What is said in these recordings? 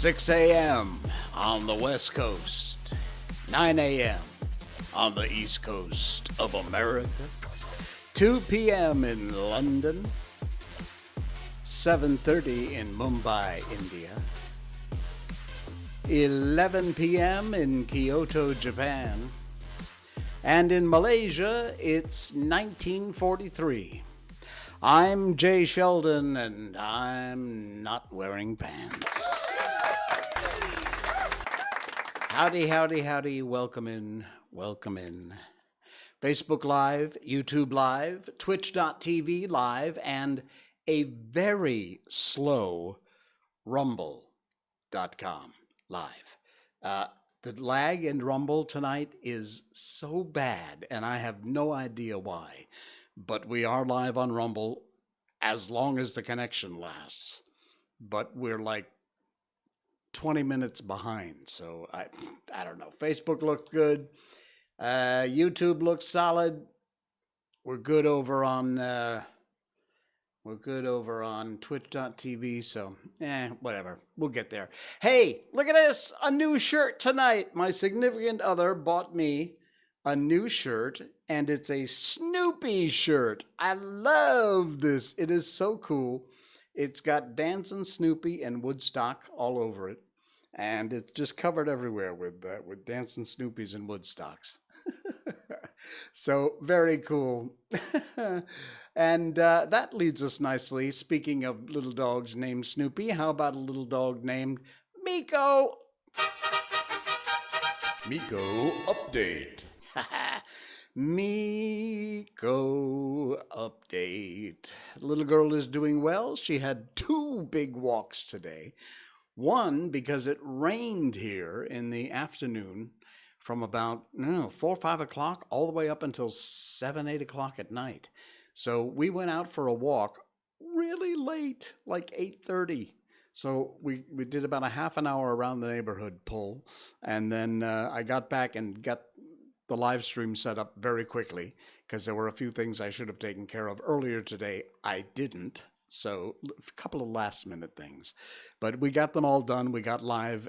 6 a.m. on the West Coast, 9 a.m. on the East Coast of America, 2 p.m. in London, 7:30 in Mumbai, India, 11 p.m. in Kyoto, Japan, and in Malaysia, it's 1943. I'm Jay Sheldon, and I'm not wearing pants. Howdy, howdy, howdy. Welcome in, welcome in. Facebook Live, YouTube Live, Twitch.tv Live, and a very slow Rumble.com Live. The lag in Rumble tonight is so bad, and I have no idea why. But we are live on Rumble as long as the connection lasts. But we're like 20 minutes behind, so I don't know. Facebook looks good. YouTube looks solid. We're good over on Twitch.tv, so whatever. We'll get there. Hey, look at this! A new shirt tonight. My significant other bought me a new shirt, and it's a Snoopy shirt. I love this. It is so cool. It's got Dancing Snoopy and Woodstock all over it, and it's just covered everywhere with Dancing Snoopies and Woodstocks. So very cool. And that leads us nicely. Speaking of little dogs named Snoopy, how about a little dog named Miko? Miko update. Miko update. The little girl is doing well. She had 2 big walks today. One, because it rained here in the afternoon from about 4 or 5 o'clock all the way up until 7, 8 o'clock at night. So we went out for a walk really late, like 8:30. So we did about a half an hour around the neighborhood pull. And then I got back and got the live stream set up very quickly because there were a few things I should have taken care of earlier today. I didn't. So a couple of last minute things, but we got them all done. We got live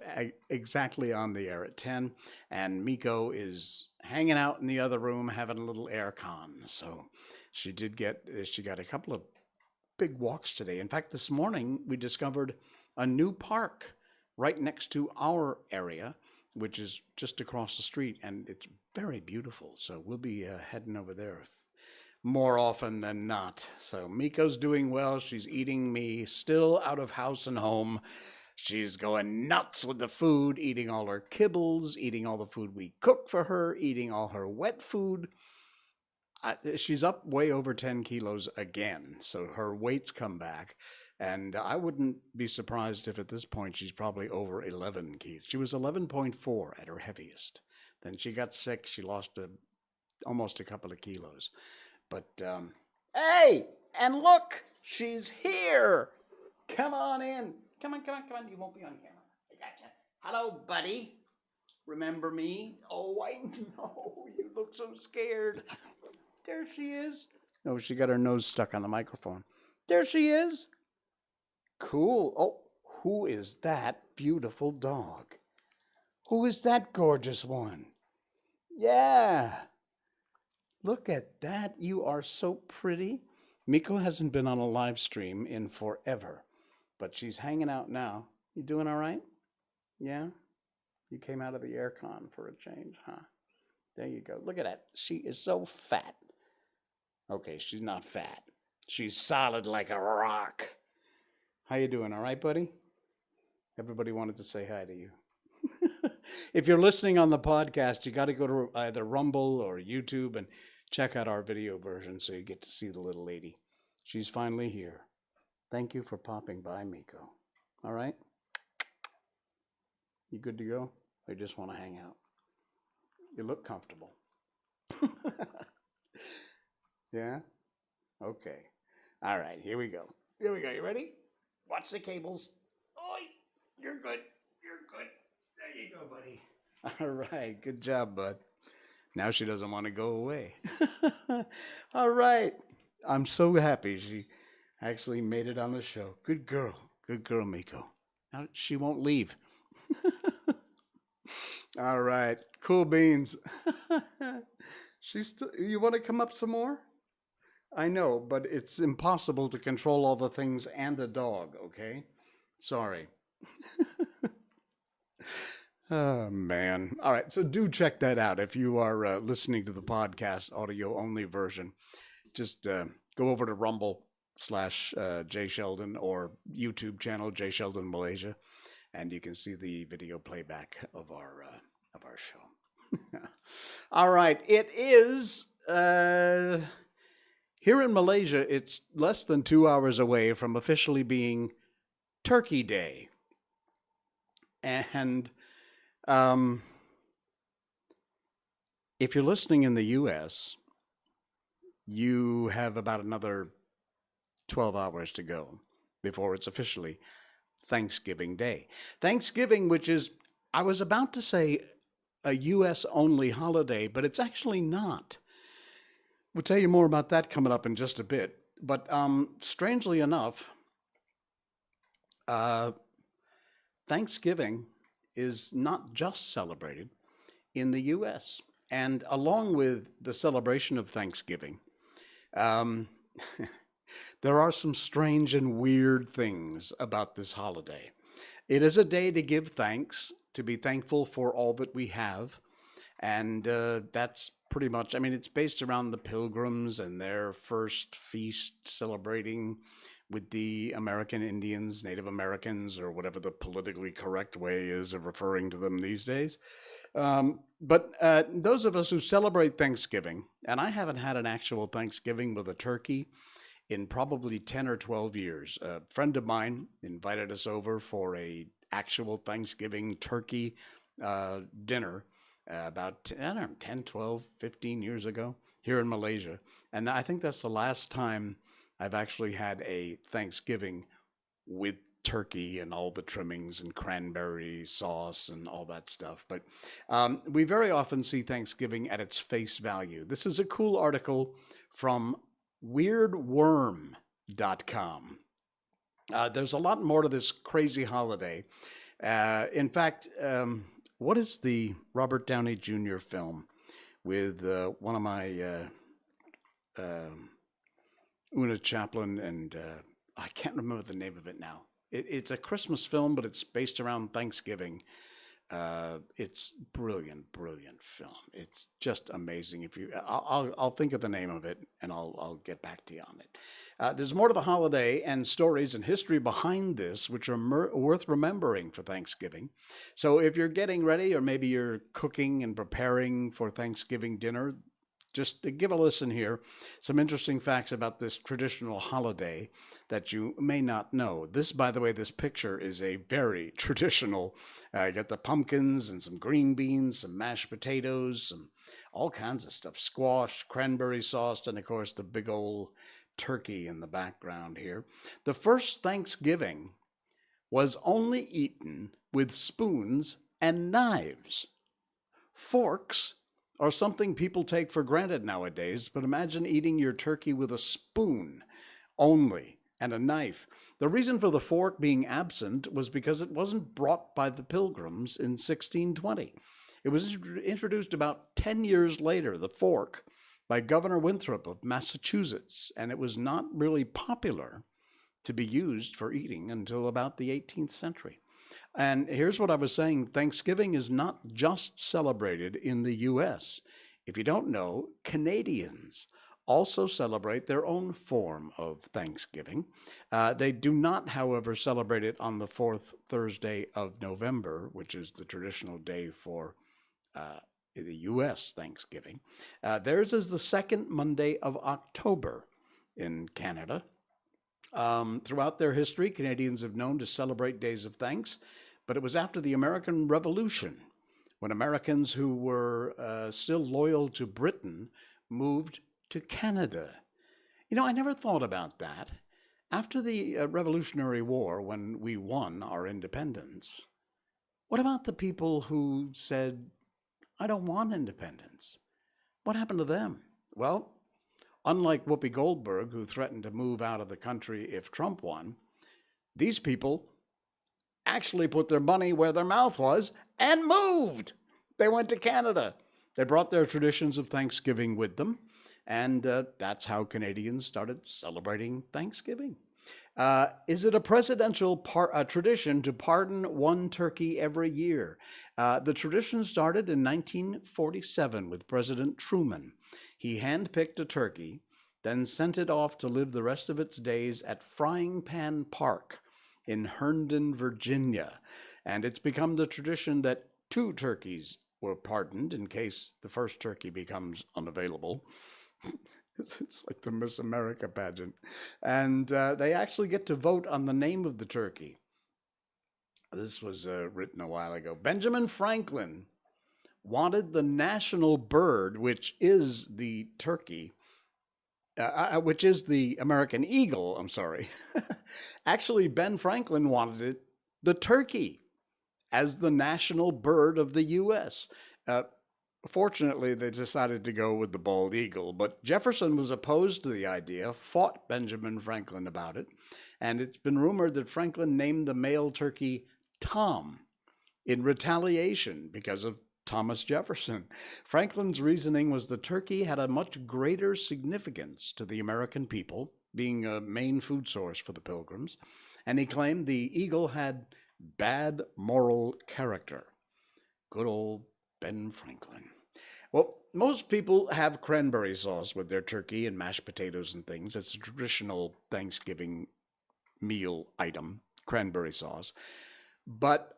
exactly on the air at 10, and Miko is hanging out in the other room having a little air con. So she got a couple of big walks today. In fact, this morning we discovered a new park right next to our area, which is just across the street, and it's very beautiful. So we'll be heading over there more often than not. So Miko's doing well. She's eating me still out of house and home. She's going nuts with the food, eating all her kibbles, eating all the food we cook for her, eating all her wet food. She's up way over 10 kilos again, so her weight's come back. And I wouldn't be surprised if at this point she's probably over 11 kilos. She was 11.4 at her heaviest. Then she got sick. She lost almost a couple of kilos. But, hey, and look, she's here. Come on in. Come on. You won't be on camera. I gotcha. Hello, buddy. Remember me? Oh, I know. You look so scared. There she is. Oh, she got her nose stuck on the microphone. There she is. Cool. Oh, who is that beautiful dog? Who is that gorgeous one? Yeah. Look at that. You are so pretty. Miko hasn't been on a live stream in forever, but she's hanging out now. You doing all right? Yeah? You came out of the aircon for a change, huh? There you go. Look at that. She is so fat. Okay, she's not fat. She's solid like a rock. How you doing? All right, buddy? Everybody wanted to say hi to you. If you're listening on the podcast, you got to go to either Rumble or YouTube and check out our video version so you get to see the little lady. She's finally here. Thank you for popping by, Miko. All right? You good to go? Or you just want to hang out? You look comfortable. Yeah? Okay. All right, here we go. Here we go. You ready? Watch the cables. Oi! You're good. You're good. There you go, buddy. All right. Good job, bud. Now she doesn't want to go away. All right. I'm so happy she actually made it on the show. Good girl. Good girl, Miko. Now she won't leave. All right. Cool beans. You want to come up some more? I know, but it's impossible to control all the things and a dog, okay? Sorry. Oh, man. All right, so do check that out if you are listening to the podcast audio-only version. Just go over to Rumble/Jay Sheldon or YouTube channel Jay Sheldon Malaysia, and you can see the video playback of our show. All right, it is... Here in Malaysia, it's less than 2 hours away from officially being Turkey Day. And if you're listening in the U.S., you have about another 12 hours to go before it's officially Thanksgiving Day. Thanksgiving, which is, I was about to say, a U.S.-only holiday, but it's actually not. We'll tell you more about that coming up in just a bit. But strangely enough, Thanksgiving is not just celebrated in the U.S. And along with the celebration of Thanksgiving, there are some strange and weird things about this holiday. It is a day to give thanks, to be thankful for all that we have. And that's pretty much, I mean, it's based around the Pilgrims and their first feast celebrating with the American Indians, Native Americans, or whatever the politically correct way is of referring to them these days. But those of us who celebrate Thanksgiving, and I haven't had an actual Thanksgiving with a turkey in probably 10 or 12 years. A friend of mine invited us over for a actual Thanksgiving turkey dinner about, I don't know, 10, 12, 15 years ago here in Malaysia. And I think that's the last time I've actually had a Thanksgiving with turkey and all the trimmings and cranberry sauce and all that stuff. But we very often see Thanksgiving at its face value. This is a cool article from weirdworm.com. There's a lot more to this crazy holiday. In fact, what is the Robert Downey Jr. film with one of my um Una Chaplin and I can't remember the name of it now. It's a Christmas film, but it's based around Thanksgiving. It's brilliant, brilliant film. It's just amazing. If you, I'll think of the name of it and I'll get back to you on it. There's more to the holiday and stories and history behind this, which are worth remembering for Thanksgiving. So if you're getting ready, or maybe you're cooking and preparing for Thanksgiving dinner, just give a listen here. Some interesting facts about this traditional holiday that you may not know. This, by the way, this picture is a very traditional. You got the pumpkins and some green beans, some mashed potatoes, some all kinds of stuff, squash, cranberry sauce, and of course the big old turkey in the background here. The first Thanksgiving was only eaten with spoons and knives. Forks are something people take for granted nowadays, but imagine eating your turkey with a spoon only and a knife. The reason for the fork being absent was because it wasn't brought by the Pilgrims in 1620. It was introduced about 10 years later, the fork, by Governor Winthrop of Massachusetts, and it was not really popular to be used for eating until about the 18th century. And here's what I was saying. Thanksgiving is not just celebrated in the U.S. If you don't know, Canadians also celebrate their own form of Thanksgiving. They do not, however, celebrate it on the fourth Thursday of November, which is the traditional day for the U.S. Thanksgiving. Theirs is the second Monday of October in Canada. Throughout their history, Canadians have known to celebrate days of thanks, but it was after the American Revolution when Americans who were still loyal to Britain moved to Canada. You know, I never thought about that. After the Revolutionary War, when we won our independence, what about the people who said, I don't want independence? What happened to them? Well, unlike Whoopi Goldberg, who threatened to move out of the country if Trump won, these people actually put their money where their mouth was and moved. They went to Canada. They brought their traditions of Thanksgiving with them, and that's how Canadians started celebrating Thanksgiving. Is it a presidential tradition to pardon one turkey every year? The tradition started in 1947 with President Truman. He handpicked a turkey, then sent it off to live the rest of its days at Frying Pan Park in Herndon, Virginia. And it's become the tradition that 2 turkeys were pardoned in case the first turkey becomes unavailable. It's like the Miss America pageant. And they actually get to vote on the name of the turkey. This was written a while ago. Benjamin Franklin wanted the national bird, which is the turkey, which is the American eagle, I'm sorry. Actually, Ben Franklin wanted it, the turkey, as the national bird of the U.S. Fortunately, they decided to go with the bald eagle, but Jefferson was opposed to the idea, fought Benjamin Franklin about it, and it's been rumored that Franklin named the male turkey Tom in retaliation because of Thomas Jefferson. Franklin's reasoning was the turkey had a much greater significance to the American people, being a main food source for the Pilgrims, and he claimed the eagle had bad moral character. Good old Ben Franklin. Well, most people have cranberry sauce with their turkey and mashed potatoes and things. It's a traditional Thanksgiving meal item, cranberry sauce. But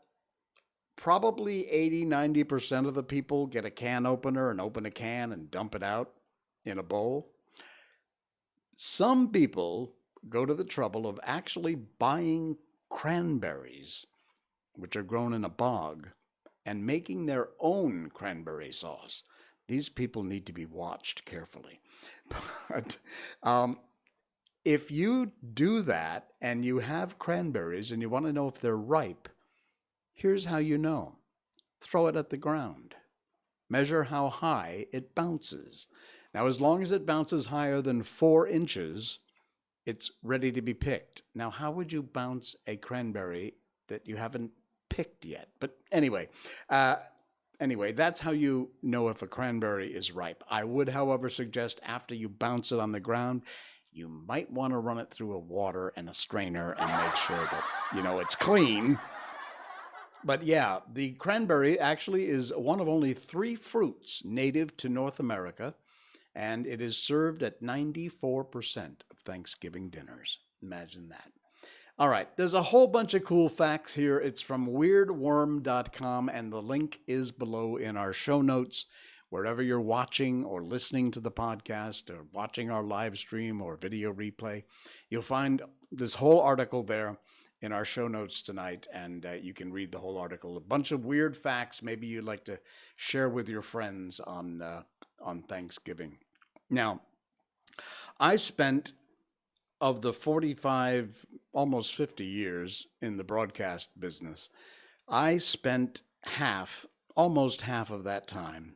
probably 80-90% of the people get a can opener and open a can and dump it out in a bowl. Some people go to the trouble of actually buying cranberries, which are grown in a bog, and making their own cranberry sauce. These people need to be watched carefully. But if you do that and you have cranberries and you want to know if they're ripe, here's how you know. Throw it at the ground. Measure how high it bounces. Now, as long as it bounces higher than 4 inches, It's ready to be picked. Now, how would you bounce a cranberry that you haven't picked yet? But anyway, that's how you know if a cranberry is ripe. I would, however, suggest after you bounce it on the ground, you might want to run it through a water and a strainer and make sure that, it's clean. But yeah, the cranberry actually is one of only 3 fruits native to North America, and it is served at 94% of Thanksgiving dinners. Imagine that. All right, there's a whole bunch of cool facts here. It's from weirdworm.com, and the link is below in our show notes. Wherever you're watching or listening to the podcast or watching our live stream or video replay, you'll find this whole article there in our show notes tonight, and you can read the whole article. A bunch of weird facts maybe you'd like to share with your friends on Thanksgiving. Now, I spent, of the 45, almost 50 years in the broadcast business, I spent almost half of that time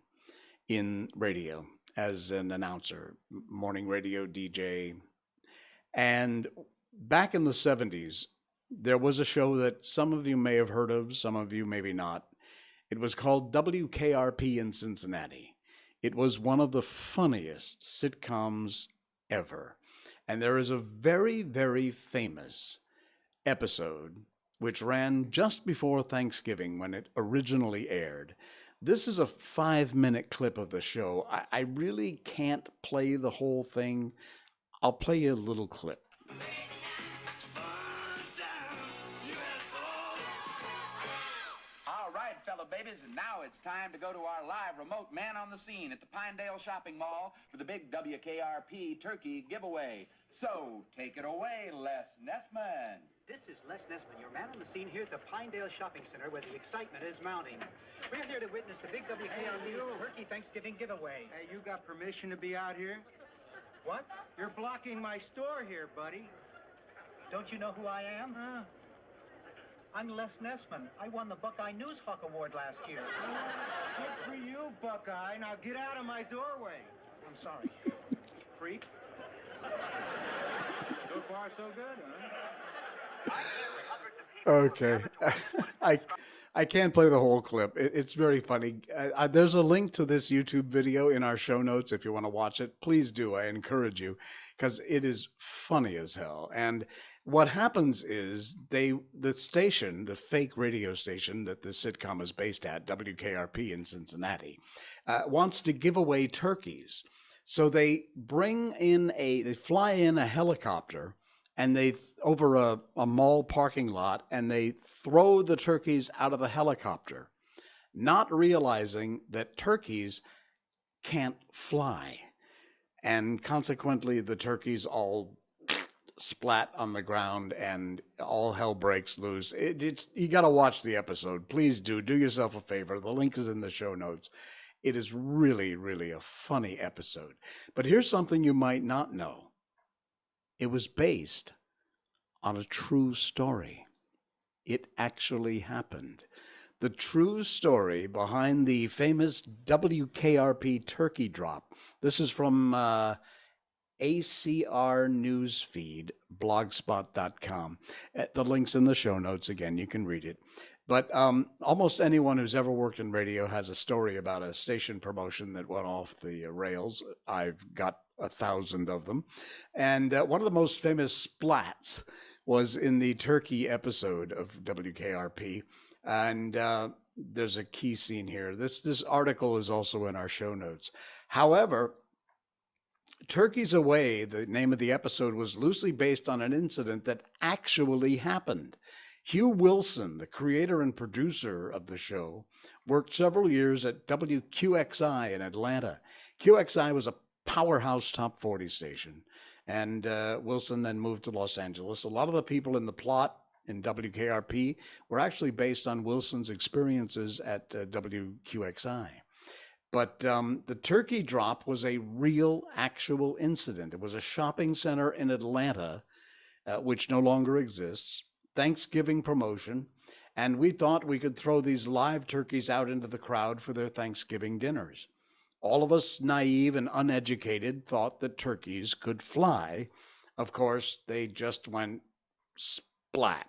in radio as an announcer, morning radio DJ. And back in the 70s, there was a show that some of you may have heard of, some of you maybe not. It was called Wkrp in Cincinnati. It was one of the funniest sitcoms ever. And there is a very, very famous episode which ran just before Thanksgiving when it originally aired. This is a 5-minute clip of the show. I really can't play the whole thing. I'll play you a little clip. Fellow babies, and now it's time to go to our live remote man on the scene at the Pinedale Shopping Mall for the big WKRP turkey giveaway. So, take it away, Les Nessman. This is Les Nessman, your man on the scene here at the Pinedale Shopping Center where the excitement is mounting. We're here to witness the big WKRP turkey Thanksgiving giveaway. Hey, you got permission to be out here? What? You're blocking my store here, buddy. Don't you know who I am? Huh? I'm Les Nessman. I won the Buckeye News Hawk Award last year. Good for you, Buckeye. Now get out of my doorway. I'm sorry. Freak. So far, so good, huh? Okay. I can't play the whole clip. It's very funny. There's a link to this YouTube video in our show notes if you want to watch it. Please do. I encourage you because it is funny as hell. And what happens is the station, the fake radio station that the sitcom is based at, WKRP in Cincinnati, wants to give away turkeys. So they they fly in a helicopter and over a mall parking lot, and they throw the turkeys out of the helicopter, not realizing that turkeys can't fly. And consequently, the turkeys all splat on the ground and all hell breaks loose. You got to watch the episode. Please do yourself a favor. The link is in the show notes. It is really, really a funny episode. But here's something you might not know. It was based on a true story. It actually happened. The true story behind the famous WKRP turkey drop. This is from ACR Newsfeed, blogspot.com. The link's in the show notes. Again, you can read it. But almost anyone who's ever worked in radio has a story about a station promotion that went off the rails. I've got 1,000 of them. And one of the most famous splats was in the turkey episode of WKRP. And there's a key scene here. This article is also in our show notes. However, Turkeys Away, the name of the episode, was loosely based on an incident that actually happened. Hugh Wilson, the creator and producer of the show, worked several years at WQXI in Atlanta. QXI was a powerhouse top 40 station, and Wilson then moved to Los Angeles. A lot of the people in the plot in WKRP were actually based on Wilson's experiences at WQXI. But the turkey drop was a real, actual incident. It was a shopping center in Atlanta, which no longer exists, Thanksgiving promotion, and we thought we could throw these live turkeys out into the crowd for their Thanksgiving dinners. All of us, naive and uneducated, thought that turkeys could fly of course, they just went splat.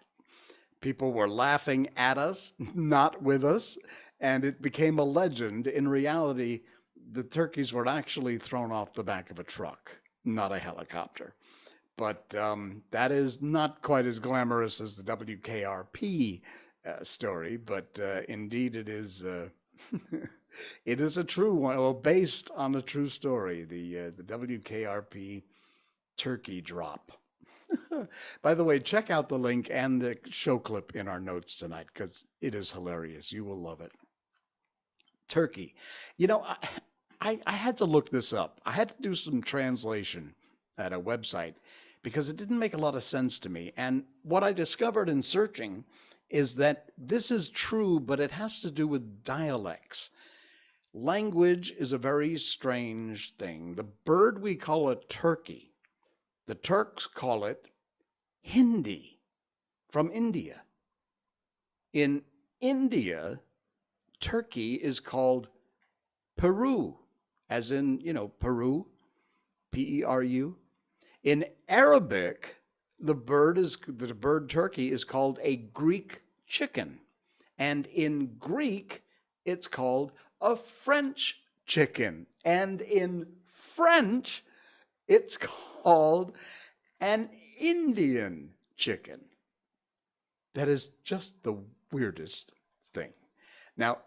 People were laughing at us, not with us, and it became a legend. In reality, the turkeys were actually thrown off the back of a truck, not a helicopter. But that is not quite as glamorous as the WKRP story, but indeed it is. It is a true one, well, based on a true story. The WKRP turkey drop. By the way, check out the link and the show clip in our notes tonight because it is hilarious. You will love it. Turkey. You know, I had to look this up. I had to do some translation at a website because it didn't make a lot of sense to me. And what I discovered in searching is that this is true, but it has to do with dialects. Language is a very strange thing. The bird we call a turkey, the Turks call it Hindi from India. In India, turkey is called Peru, as in, Peru, Peru. In Arabic, the bird turkey is called a Greek chicken. And in Greek, it's called a French chicken. And in French, it's called an Indian chicken. That is just the weirdest thing. Now,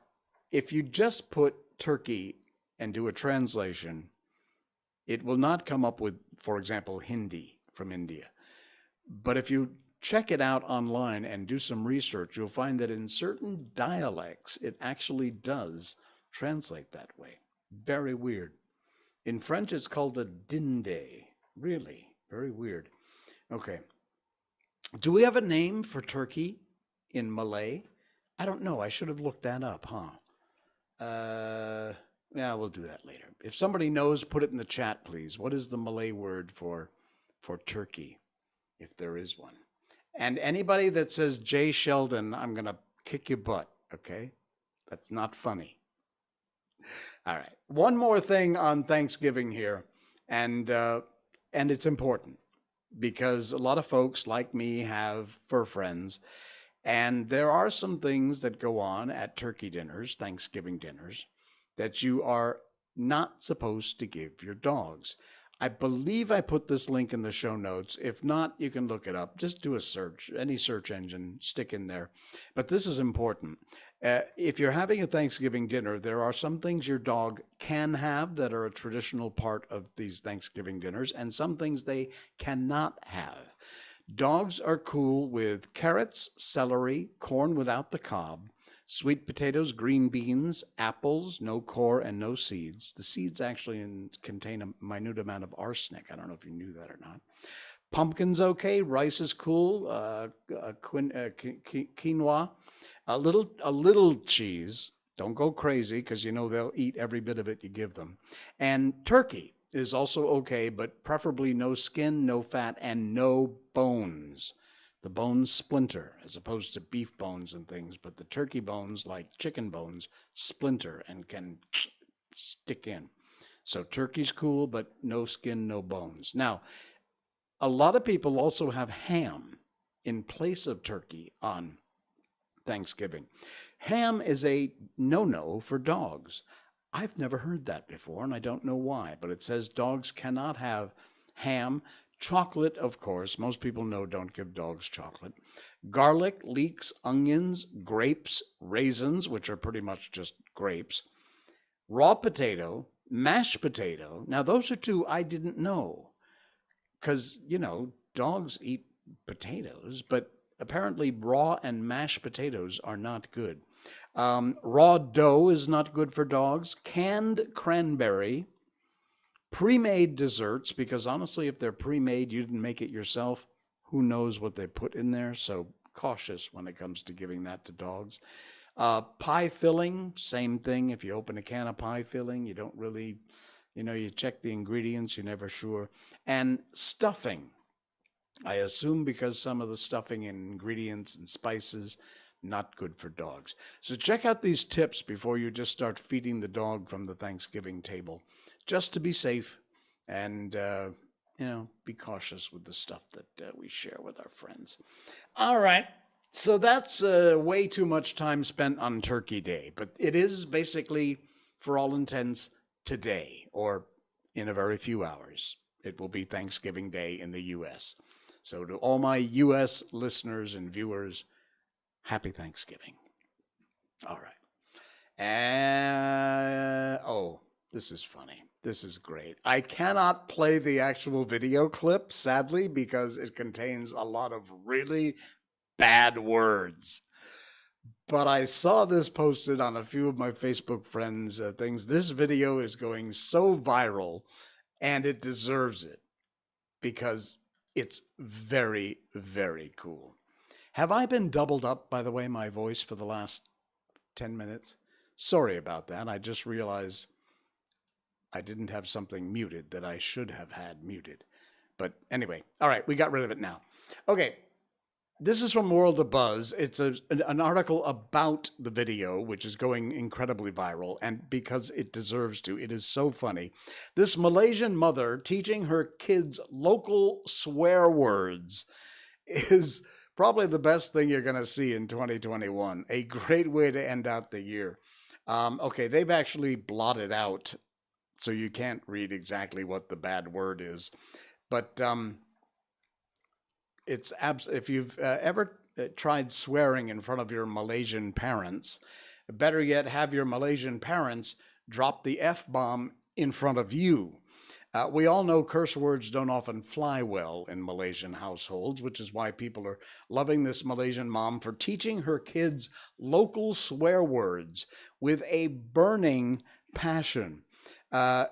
if you just put turkey and do a translation, it will not come up with, for example, Hindi from India. But if you check it out online and do some research, you'll find that in certain dialects, it actually does translate that way. Very weird. In French, it's called a dinde. Really, very weird. Okay. Do we have a name for turkey in Malay? I don't know. I should have looked that up, huh? Yeah, we'll do that later. If somebody knows, put it in the chat, please. What is the Malay word for turkey, if there is one? And anybody that says Jay Sheldon, I'm going to kick your butt, okay? That's not funny. All right. One more thing on Thanksgiving here, and it's important because a lot of folks like me have fur friends, and there are some things that go on at turkey dinners, Thanksgiving dinners, that you are not supposed to give your dogs. I believe I put this link in the show notes. If not, you can look it up. Just do a search, any search engine, stick in there. But this is important. If you're having a Thanksgiving dinner, there are some things your dog can have that are a traditional part of these Thanksgiving dinners, and some things they cannot have. Dogs are cool with carrots, celery, corn without the cob, sweet potatoes, green beans, apples, no core and no seeds. The seeds actually contain a minute amount of arsenic. I don't know if you knew that or not. Pumpkin's okay. Rice is cool. Quinoa. A little cheese. Don't go crazy because they'll eat every bit of it you give them. And turkey is also okay, but preferably no skin, no fat, and no bones. The bones splinter as opposed to beef bones and things, but the turkey bones, like chicken bones, splinter and can stick in. So turkey's cool, but no skin, no bones. Now, a lot of people also have ham in place of turkey on Thanksgiving. Ham is a no-no for dogs. I've never heard that before, and I don't know why, but it says dogs cannot have ham. Chocolate, of course. Most people know don't give dogs chocolate. Garlic, leeks, onions, grapes, raisins, which are pretty much just grapes. Raw potato, mashed potato. Now, those are two I didn't know because, dogs eat potatoes, but apparently raw and mashed potatoes are not good. Raw dough is not good for dogs. Canned cranberry. Pre-made desserts, because honestly, if they're pre-made, you didn't make it yourself, who knows what they put in there, so cautious when it comes to giving that to dogs. Pie filling, same thing. If you open a can of pie filling, you don't really, you check the ingredients, you're never sure. And stuffing, I assume because some of the stuffing and ingredients and spices, not good for dogs. So check out these tips before you just start feeding the dog from the Thanksgiving table, just to be safe and be cautious with the stuff that we share with our friends. All right. So that's way too much time spent on Turkey Day, but it is basically, for all intents, today, or in a very few hours. It will be Thanksgiving Day in the U.S. So to all my U.S. listeners and viewers, happy Thanksgiving. All right. And, this is funny. This is great. I cannot play the actual video clip, sadly, because it contains a lot of really bad words. But I saw this posted on a few of my Facebook friends' things. This video is going so viral, and it deserves it because it's very, very cool. Have I been doubled up, by the way, my voice for the last 10 minutes? Sorry about that. I just realized I didn't have something muted that I should have had muted. But anyway, all right, we got rid of it now. Okay, this is from World of Buzz. It's an article about the video, which is going incredibly viral, and because it deserves to, it is so funny. This Malaysian mother teaching her kids local swear words is probably the best thing you're going to see in 2021. A great way to end out the year. Okay, they've actually blotted out, so you can't read exactly what the bad word is. But if you've ever tried swearing in front of your Malaysian parents, better yet, have your Malaysian parents drop the F-bomb in front of you. We all know curse words don't often fly well in Malaysian households, which is why people are loving this Malaysian mom for teaching her kids local swear words with a burning passion. A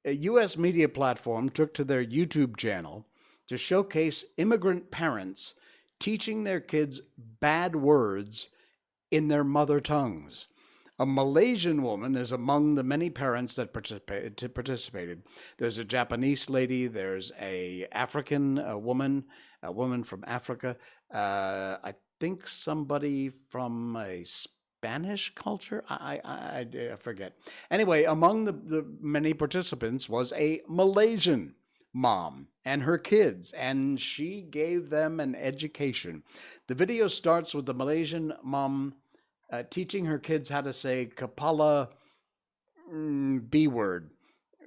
U.S. media platform took to their YouTube channel to showcase immigrant parents teaching their kids bad words in their mother tongues. A Malaysian woman is among the many parents that participated. There's a Japanese lady, there's a woman from Africa, I think somebody from a Spanish culture? I forget. Anyway, among the many participants was a Malaysian mom and her kids, and she gave them an education. The video starts with the Malaysian mom teaching her kids how to say Kapala B word,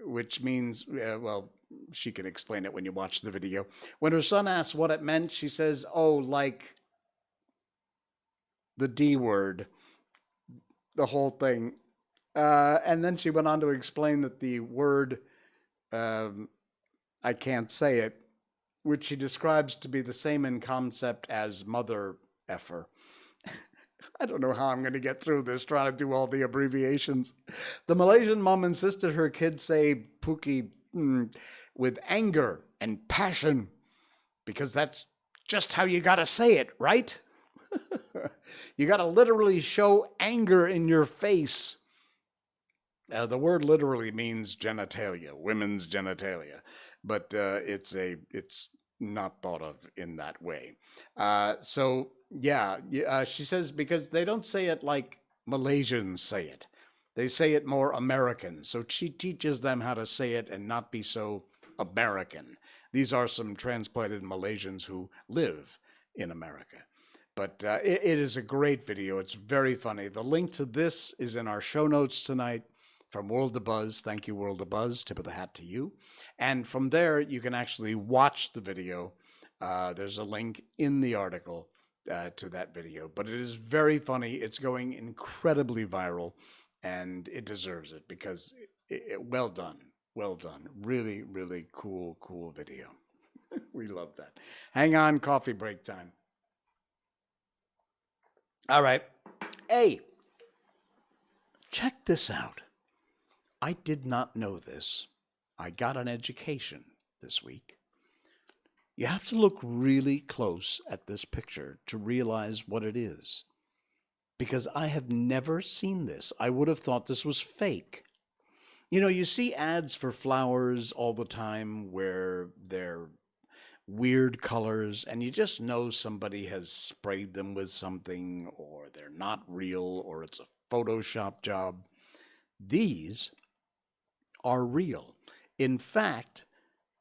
which means, well, she can explain it when you watch the video. When her son asks what it meant, she says, oh, like the D word, the whole thing. And then she went on to explain that the word, I can't say it, which she describes to be the same in concept as mother effer. I don't know how I'm going to get through this, trying to do all the abbreviations. The Malaysian mom insisted her kids say Pookie with anger and passion, because that's just how you got to say it, right? You got to literally show anger in your face. The word literally means genitalia, women's genitalia, but it's not thought of in that way. She says because they don't say it like Malaysians say it. They say it more American. So she teaches them how to say it and not be so American. These are some transplanted Malaysians who live in America. But it is a great video. It's very funny. The link to this is in our show notes tonight from World of Buzz. Thank you, World of Buzz. Tip of the hat to you. And from there, you can actually watch the video. There's a link in the article to that video. But it is very funny. It's going incredibly viral, and it deserves it because well done. Well done. Really, really cool video. We love that. Hang on, coffee break time. All right. Hey, check this out. I did not know this. I got an education this week. You have to look really close at this picture to realize what it is, because I have never seen this. I would have thought this was fake. You know, you see ads for flowers all the time where they're weird colors, and you just know somebody has sprayed them with something, or they're not real, or it's a Photoshop job. These are real. In fact,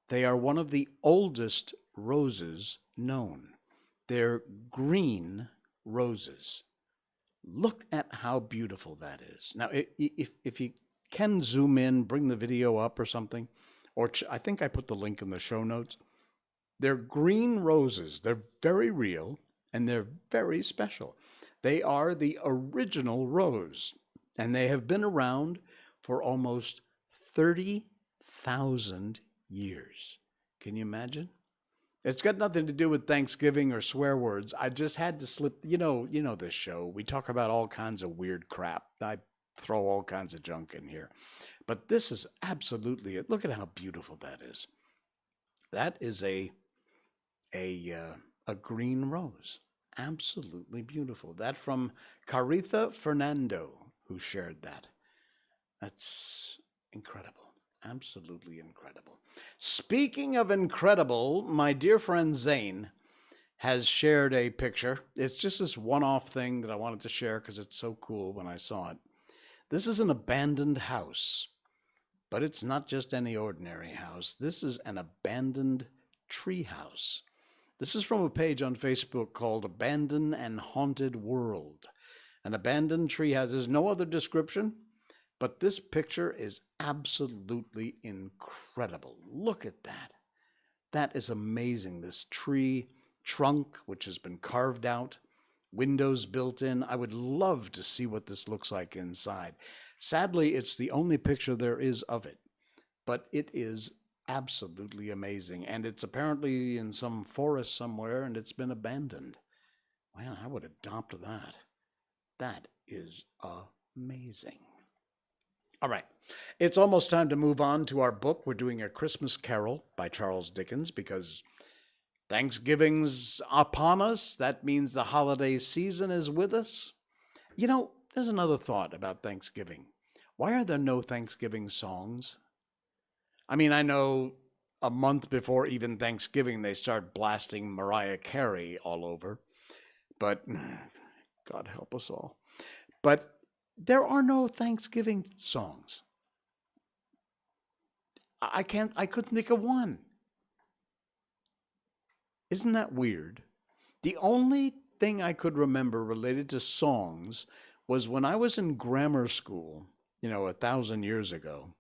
They are one of the oldest roses known. They're green roses. Look at how beautiful that is. Now, if you can zoom in, bring the video up or something, or I think I put the link in the show notes. They're green roses. They're very real, and they're very special. They are the original rose, and they have been around for almost 30,000 years. Can you imagine? It's got nothing to do with Thanksgiving or swear words. I just had to slip, you know this show. We talk about all kinds of weird crap. I throw all kinds of junk in here. But this is absolutely it. Look at how beautiful that is. That is a green rose. Absolutely beautiful. That from Caritha Fernando, who shared that. That's incredible. Absolutely incredible. Speaking of incredible, my dear friend Zane has shared a picture. It's just this one-off thing that I wanted to share because it's so cool when I saw it. This is an abandoned house, but it's not just any ordinary house. This is an abandoned tree house. This is from a page on Facebook called Abandoned and Haunted World. An abandoned tree house. There's no other description, but this picture is absolutely incredible. Look at that. That is amazing. This tree trunk, which has been carved out, windows built in. I would love to see what this looks like inside. Sadly, it's the only picture there is of it, but it is absolutely amazing. And it's apparently in some forest somewhere, and it's been abandoned. Wow, I would adopt that. That is amazing. All right, it's almost time to move on to our book. We're doing A Christmas Carol by Charles Dickens because Thanksgiving's upon us. That means the holiday season is with us. You know, there's another thought about Thanksgiving. Why are there no Thanksgiving songs? I mean, I know a month before even Thanksgiving, they start blasting Mariah Carey all over. But God help us all. But there are no Thanksgiving songs. I couldn't think of one. Isn't that weird? The only thing I could remember related to songs was when I was in grammar school, 1,000 years ago.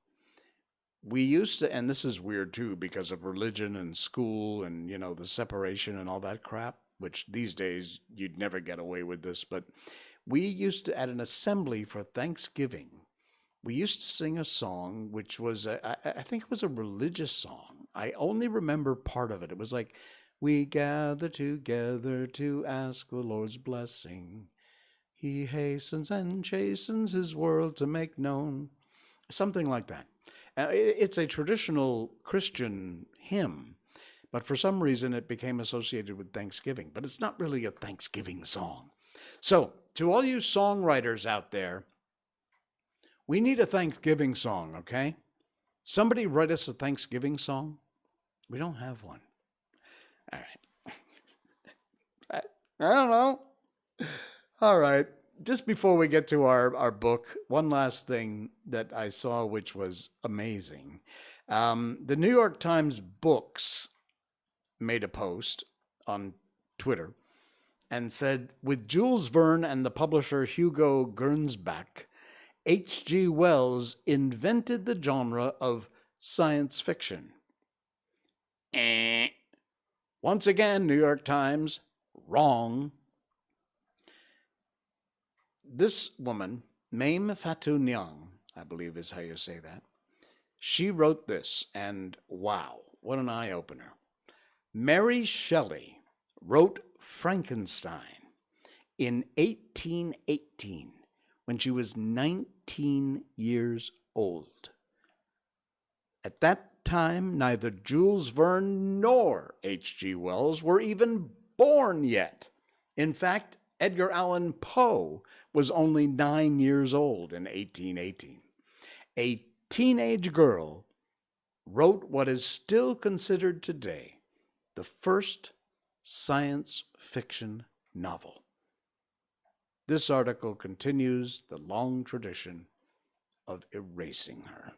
We used to, and this is weird too because of religion and school and, the separation and all that crap, which these days you'd never get away with this, but we used to, at an assembly for Thanksgiving, we used to sing a song which was, I think it was a religious song. I only remember part of it. It was like, we gather together to ask the Lord's blessing. He hastens and chastens his world to make known. Something like that. It's a traditional Christian hymn, but for some reason it became associated with Thanksgiving. But it's not really a Thanksgiving song. So, to all you songwriters out there, we need a Thanksgiving song, okay? Somebody write us a Thanksgiving song. We don't have one. All right. I don't know. All right. Just before we get to our book, one last thing that I saw which was amazing. The New York Times Books made a post on Twitter and said, with Jules Verne and the publisher Hugo Gernsback, H.G. Wells invented the genre of science fiction. Once again, New York Times, wrong. This woman, Mame Fatou Niang, I believe is how you say that, she wrote this, and wow, what an eye-opener. Mary Shelley wrote Frankenstein in 1818 when she was 19 years old. At that time, neither Jules Verne nor H.G. Wells were even born yet. In fact, Edgar Allan Poe was only 9 years old in 1818. A teenage girl wrote what is still considered today the first science fiction novel. This article continues the long tradition of erasing her.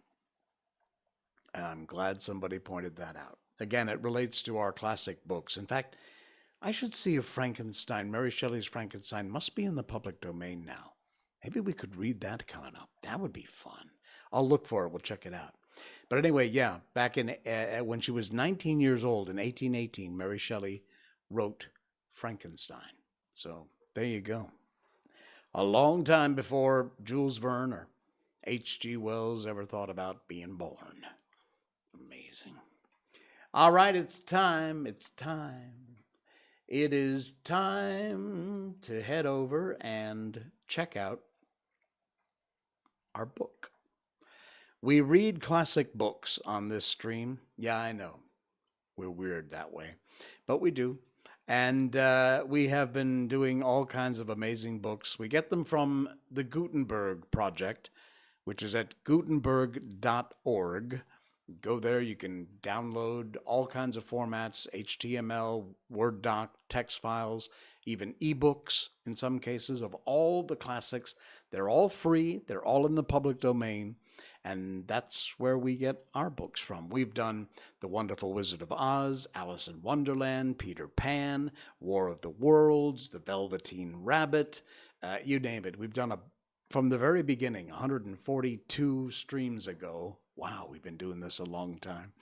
And I'm glad somebody pointed that out. Again, it relates to our classic books. In fact, I should see if Frankenstein, Mary Shelley's Frankenstein, must be in the public domain now. Maybe we could read that coming up. That would be fun. I'll look for it. We'll check it out. But anyway, yeah, back in when she was 19 years old in 1818, Mary Shelley wrote Frankenstein. So there you go. A long time before Jules Verne or H.G. Wells ever thought about being born. Amazing. All right, it's time. It's time. It is time to head over and check out our book. We read classic books on this stream. Yeah, I know. We're weird that way, but we do. And we have been doing all kinds of amazing books. We get them from the Gutenberg Project, which is at gutenberg.org. Go there, you can download all kinds of formats, HTML, Word doc, text files, even ebooks in some cases of all the classics. They're all free, they're all in the public domain, and that's where we get our books from. We've done The Wonderful Wizard of Oz, Alice in Wonderland, Peter Pan, War of the Worlds, The Velveteen Rabbit, you name it. We've done from the very beginning, 142 streams ago. Wow, we've been doing this a long time.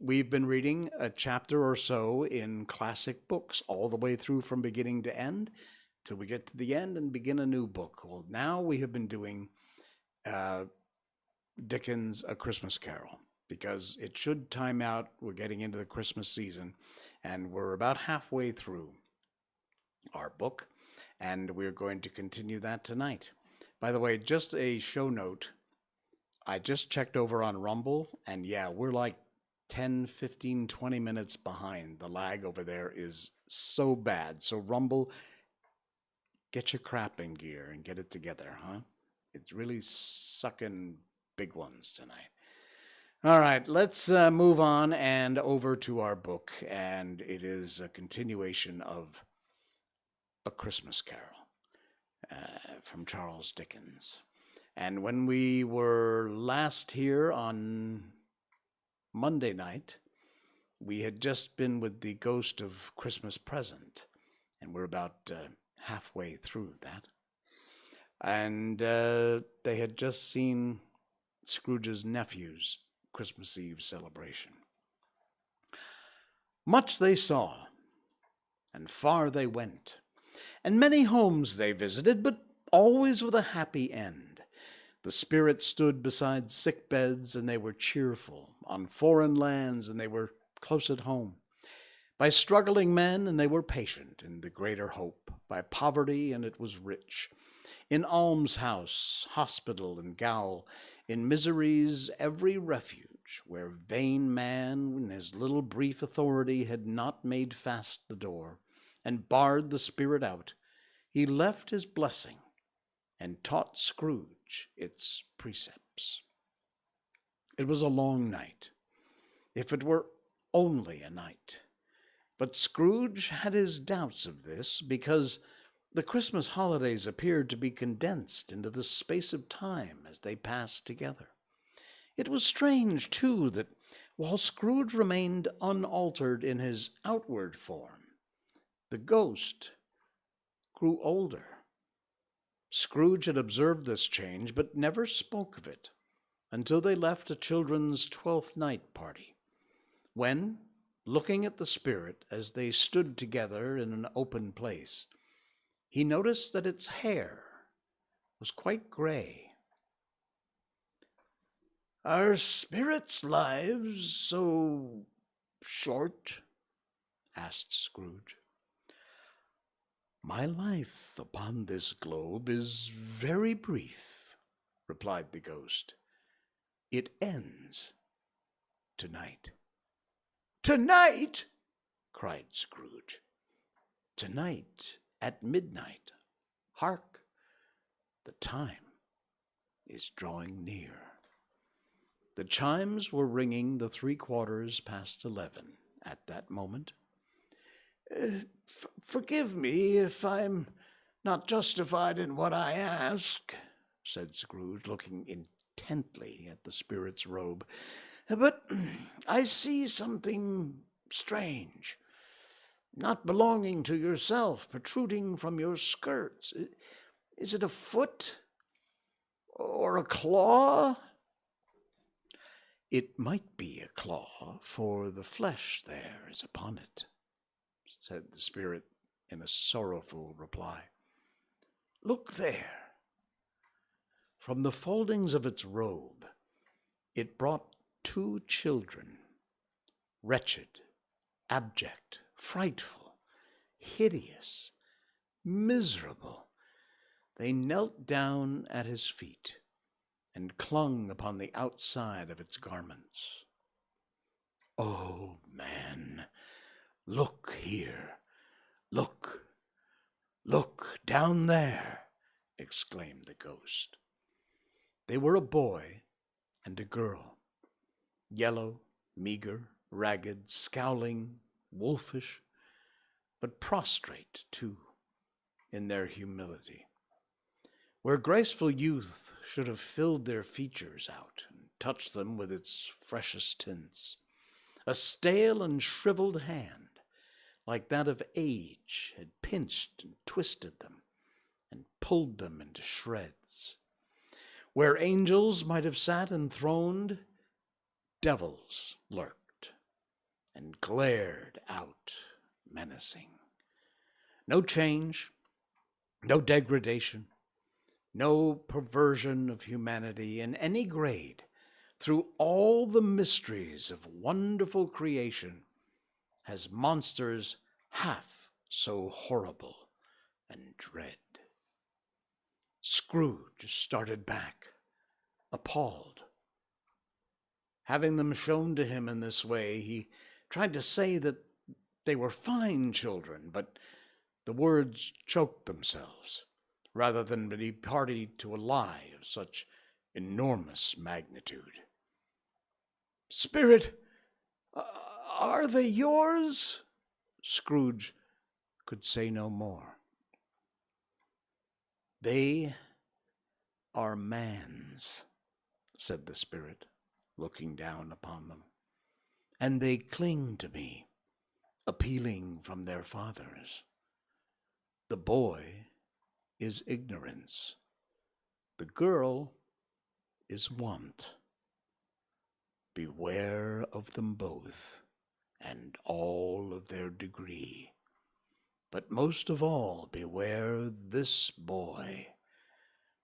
We've been reading a chapter or so in classic books all the way through from beginning to end till we get to the end and begin a new book. Well, now we have been doing Dickens' A Christmas Carol because it should time out. We're getting into the Christmas season and we're about halfway through our book and we're going to continue that tonight. By the way, just a show note. I just checked over on Rumble, and yeah, we're like 10, 15, 20 minutes behind. The lag over there is so bad. So Rumble, get your crap in gear and get it together, huh? It's really sucking big ones tonight. All right, let's move on and over to our book, and it is a continuation of A Christmas Carol from Charles Dickens. And when we were last here on Monday night, we had just been with the Ghost of Christmas Present, and we're about halfway through that. And they had just seen Scrooge's nephew's Christmas Eve celebration. Much they saw, and far they went, and many homes they visited, but always with a happy end. The spirits stood beside sick beds, and they were cheerful, on foreign lands, and they were close at home. By struggling men, and they were patient in the greater hope. By poverty, and it was rich. In almshouse, hospital, and gaol, in misery's every refuge, where vain man, in his little brief authority, had not made fast the door, and barred the spirit out, he left his blessing, and taught Scrooge its precepts. It was a long night, if it were only a night. But Scrooge had his doubts of this, because the Christmas holidays appeared to be condensed into the space of time as they passed together. It was strange, too, that while Scrooge remained unaltered in his outward form, the ghost grew older. Scrooge had observed this change, but never spoke of it until they left a children's 12th night party, when, looking at the spirit as they stood together in an open place, he noticed that its hair was quite gray. "Are spirits' lives so short?" asked Scrooge. "My life upon this globe is very brief," replied the ghost. "It ends tonight." "Tonight?" cried Scrooge. "Tonight at midnight. Hark! The time is drawing near." The chimes were ringing the 11:03 at that moment. Forgive me if I'm not justified in what I ask," said Scrooge, looking intently at the spirit's robe. But I see something strange, not belonging to yourself, protruding from your skirts. Is it a foot or a claw? It might be a claw, for the flesh there is upon it, said the spirit in a sorrowful reply. Look there. From the foldings of its robe, it brought 2 children, wretched, abject, frightful, hideous, miserable. They knelt down at his feet and clung upon the outside of its garments. Oh, man, look here, look down there, exclaimed the ghost. They were a boy and a girl, yellow, meager, ragged, scowling, wolfish, but prostrate, too, in their humility. Where graceful youth should have filled their features out and touched them with its freshest tints, a stale and shriveled hand, like that of age, had pinched and twisted them and pulled them into shreds. Where angels might have sat enthroned, devils lurked and glared out menacing. No change, no degradation, no perversion of humanity in any grade through all the mysteries of wonderful creation has monsters half so horrible and dread. Scrooge started back, appalled. Having them shown to him in this way, he tried to say that they were fine children, but the words choked themselves, rather than be party to a lie of such enormous magnitude. Spirit, are they yours? Scrooge could say no more. They are man's, said the spirit, looking down upon them, and they cling to me, appealing from their fathers. The boy is ignorance. The girl is want. Beware of them both, and all of their degree. But most of all, beware this boy,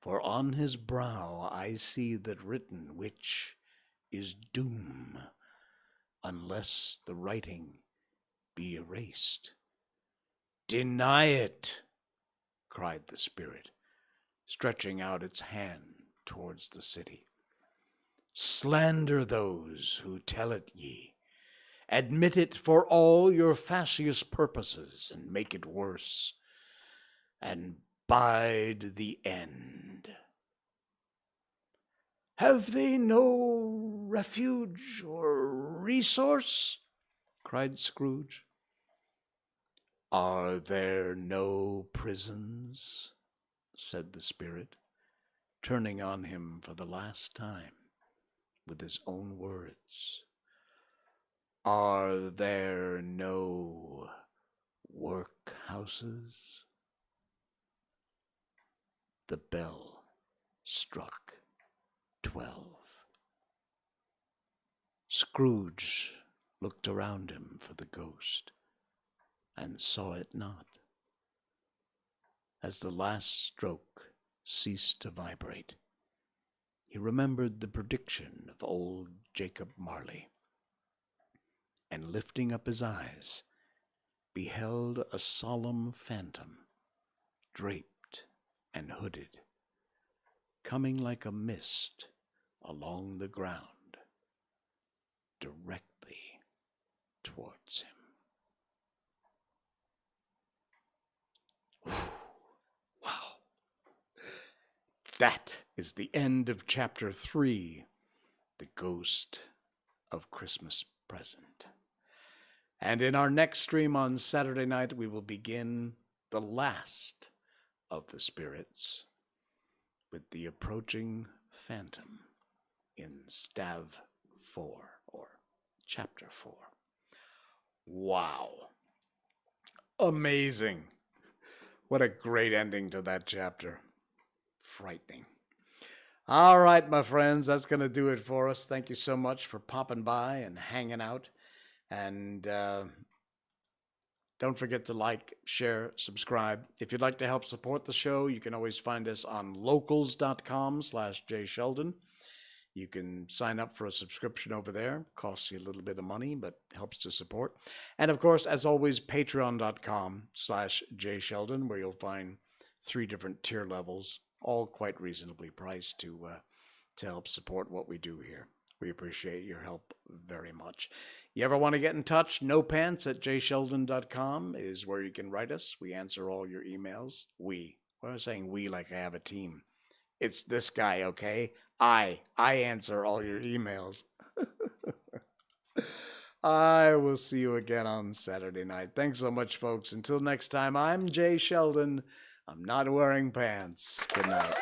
for on his brow I see that written which is doom, unless the writing be erased. Deny it, cried the spirit, stretching out its hand towards the city. Slander those who tell it ye. Admit it for all your fascious purposes, and make it worse, and bide the end. Have they no refuge or resource? Cried Scrooge. Are there no prisons? Said the spirit, turning on him for the last time with his own words. Are there no workhouses? The bell struck 12. Scrooge looked around him for the ghost, and saw it not. As the last stroke ceased to vibrate, he remembered the prediction of old Jacob Marley, and lifting up his eyes, beheld a solemn phantom, draped and hooded, coming like a mist along the ground, directly towards him. Wow. That is the end of chapter 3, The Ghost of Christmas Present. And in our next stream on Saturday night, we will begin the last of the spirits with the approaching phantom in Stav 4. Chapter 4. Wow. Amazing. What a great ending to that chapter. Frightening. All right, my friends, that's going to do it for us. Thank you so much for popping by and hanging out. And don't forget to like, share, subscribe. If you'd like to help support the show, you can always find us on locals.com/jsheldon. You can sign up for a subscription over there. Costs you a little bit of money, but helps to support. And of course, as always, patreon.com/jsheldon, where you'll find 3 different tier levels, all quite reasonably priced to help support what we do here. We appreciate your help very much. You ever want to get in touch? NoPants@jsheldon.com is where you can write us. We answer all your emails. Why am I saying we like I have a team? It's this guy, okay? I answer all your emails. I will see you again on Saturday night. Thanks so much, folks. Until next time, I'm Jay Sheldon. I'm not wearing pants. Good night.